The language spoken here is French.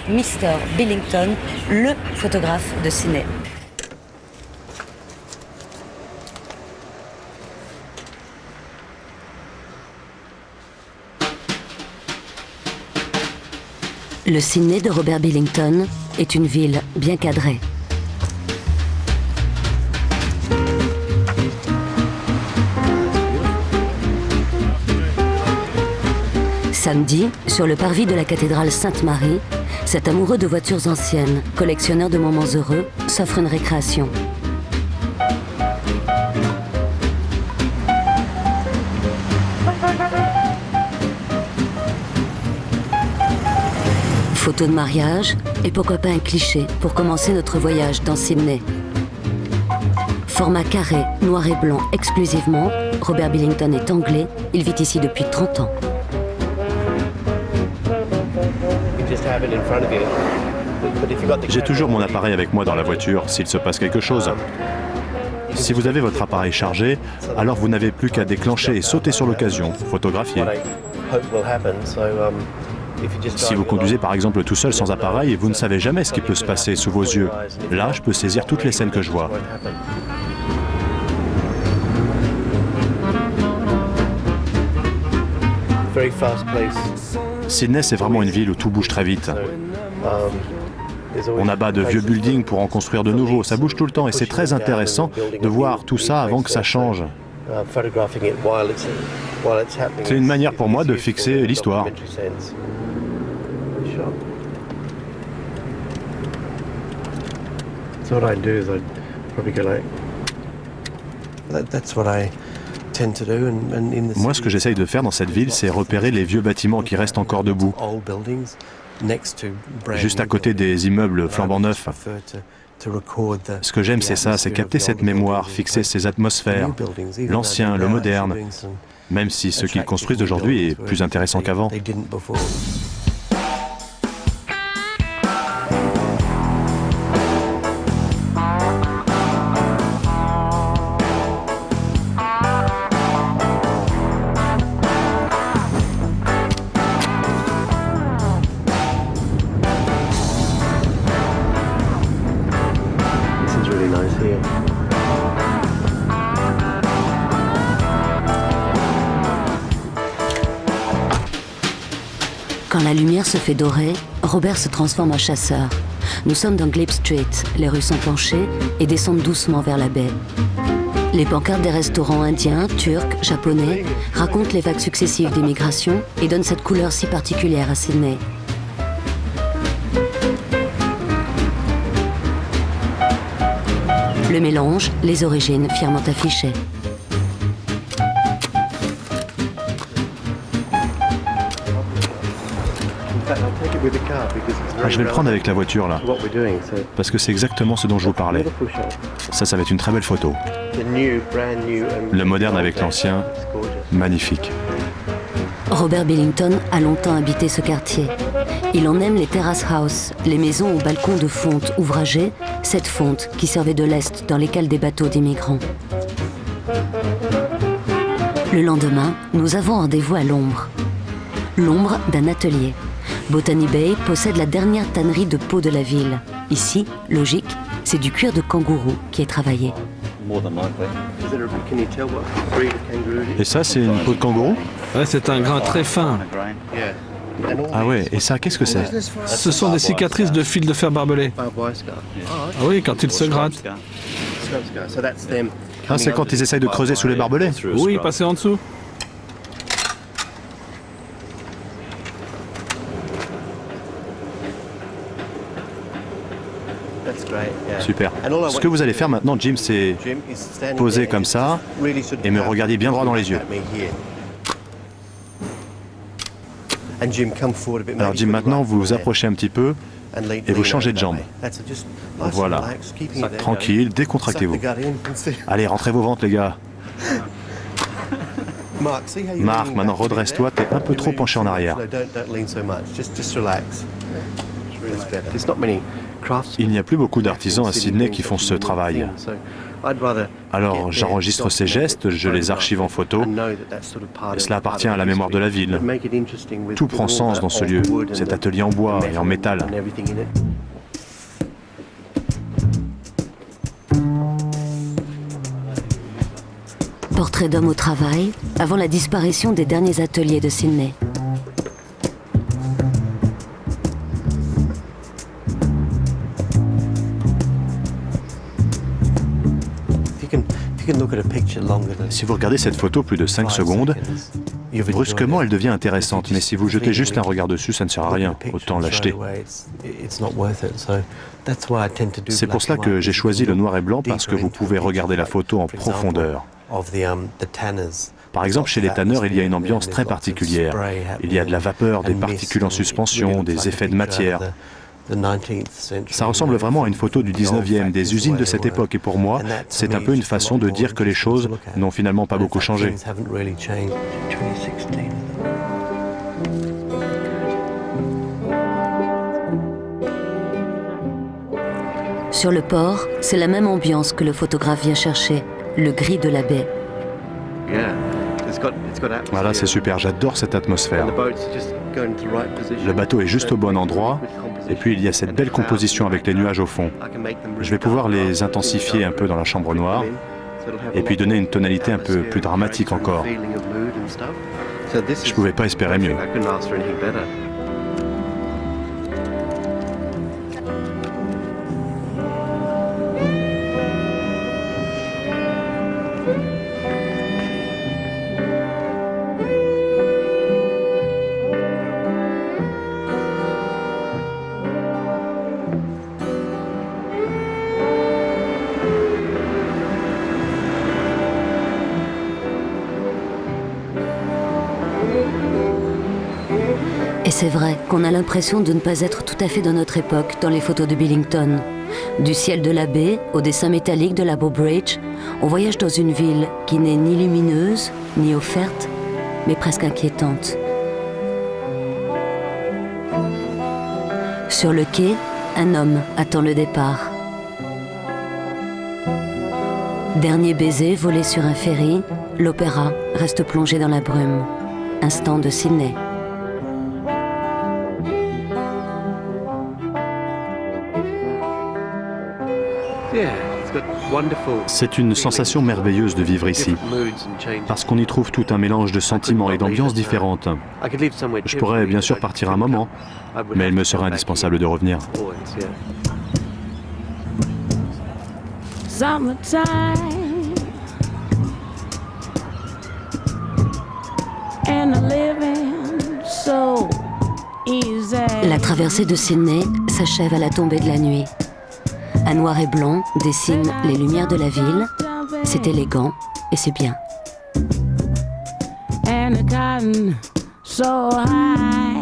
Mr. Billington, le photographe de Sydney. Le Sydney de Robert Billington est une ville bien cadrée. Samedi, sur le parvis de la cathédrale Sainte-Marie, cet amoureux de voitures anciennes, collectionneur de moments heureux, s'offre une récréation. Photos de mariage et pourquoi pas un cliché pour commencer notre voyage dans Sydney. Format carré, noir et blanc exclusivement, Robert Billington est anglais, il vit ici depuis 30 ans. J'ai toujours mon appareil avec moi dans la voiture s'il se passe quelque chose. Si vous avez votre appareil chargé, alors vous n'avez plus qu'à déclencher et sauter sur l'occasion, photographier. Si vous conduisez par exemple tout seul sans appareil, vous ne savez jamais ce qui peut se passer sous vos yeux. Là, je peux saisir toutes les scènes que je vois. Sydney, c'est vraiment une ville où tout bouge très vite. On abat de vieux buildings pour en construire de nouveaux. Ça bouge tout le temps et c'est très intéressant de voir tout ça avant que ça change. C'est une manière pour moi de fixer l'histoire. Moi, ce que j'essaye de faire dans cette ville, c'est repérer les vieux bâtiments qui restent encore debout, juste à côté des immeubles flambant neufs. Ce que j'aime, c'est ça, c'est capter cette mémoire, fixer ces atmosphères, l'ancien, le moderne, même si ce qu'ils construisent aujourd'hui est plus intéressant qu'avant. Quand la lumière se fait dorer, Robert se transforme en chasseur. Nous sommes dans Glebe Street, les rues sont penchées et descendent doucement vers la baie. Les pancartes des restaurants indiens, turcs, japonais racontent les vagues successives d'immigration et donnent cette couleur si particulière à Sydney. Le mélange, les origines fièrement affichées. Ah, je vais le prendre avec la voiture là, parce que c'est exactement ce dont je vous parlais. Ça va être une très belle photo. Le moderne avec l'ancien, magnifique. Robert Billington a longtemps habité ce quartier. Il en aime les terrace house, les maisons aux balcons de fonte ouvragés, cette fonte qui servait de lest dans les cales des bateaux d'immigrants. Le lendemain, nous avons rendez-vous à l'ombre. L'ombre d'un atelier. Botany Bay possède la dernière tannerie de peau de la ville. Ici, logique, c'est du cuir de kangourou qui est travaillé. Et ça, c'est une peau de kangourou? Ouais, c'est un grain très fin. Ah ouais, et ça, qu'est-ce que c'est? Ce sont des cicatrices de fil de fer barbelé. Ah oui, quand ils se grattent. Ah, c'est quand ils essayent de creuser sous les barbelés? Oui, passer en dessous. Super. Ce que vous allez faire maintenant, Jim, c'est poser comme ça et me regarder bien droit dans les yeux. Alors Jim, maintenant vous vous approchez un petit peu et vous changez de jambe. Voilà. Tranquille, décontractez-vous. Allez, rentrez vos ventes les gars. Marc, maintenant redresse-toi, t'es un peu trop penché en arrière. Il n'y a plus beaucoup d'artisans à Sydney qui font ce travail. Alors j'enregistre ces gestes, je les archive en photo, et cela appartient à la mémoire de la ville. Tout prend sens dans ce lieu, cet atelier en bois et en métal. Portrait d'homme au travail, avant la disparition des derniers ateliers de Sydney. Si vous regardez cette photo plus de 5 secondes, brusquement elle devient intéressante, mais si vous jetez juste un regard dessus, ça ne sert à rien, autant l'acheter. C'est pour cela que j'ai choisi le noir et blanc, parce que vous pouvez regarder la photo en profondeur. Par exemple, chez les tanneurs, il y a une ambiance très particulière. Il y a de la vapeur, des particules en suspension, des effets de matière. Ça ressemble vraiment à une photo du 19e, des usines de cette époque, et pour moi, c'est un peu une façon de dire que les choses n'ont finalement pas beaucoup changé. Sur le port, c'est la même ambiance que le photographe vient chercher, le gris de la baie. Voilà, c'est super, j'adore cette atmosphère. Le bateau est juste au bon endroit, et puis il y a cette belle composition avec les nuages au fond. Je vais pouvoir les intensifier un peu dans la chambre noire, et puis donner une tonalité un peu plus dramatique encore. Je ne pouvais pas espérer mieux. Et c'est vrai qu'on a l'impression de ne pas être tout à fait dans notre époque dans les photos de Billington. Du ciel de la baie au dessin métallique de la Bow Bridge, on voyage dans une ville qui n'est ni lumineuse, ni offerte, mais presque inquiétante. Sur le quai, un homme attend le départ. Dernier baiser volé sur un ferry, l'opéra reste plongé dans la brume. Instant de Sydney. C'est une sensation merveilleuse de vivre ici, parce qu'on y trouve tout un mélange de sentiments et d'ambiances différentes. Je pourrais bien sûr partir un moment, mais il me serait indispensable de revenir. La traversée de Sydney s'achève à la tombée de la nuit. Un noir et blanc dessine les lumières de la ville. C'est élégant et c'est bien. And the cotton so high.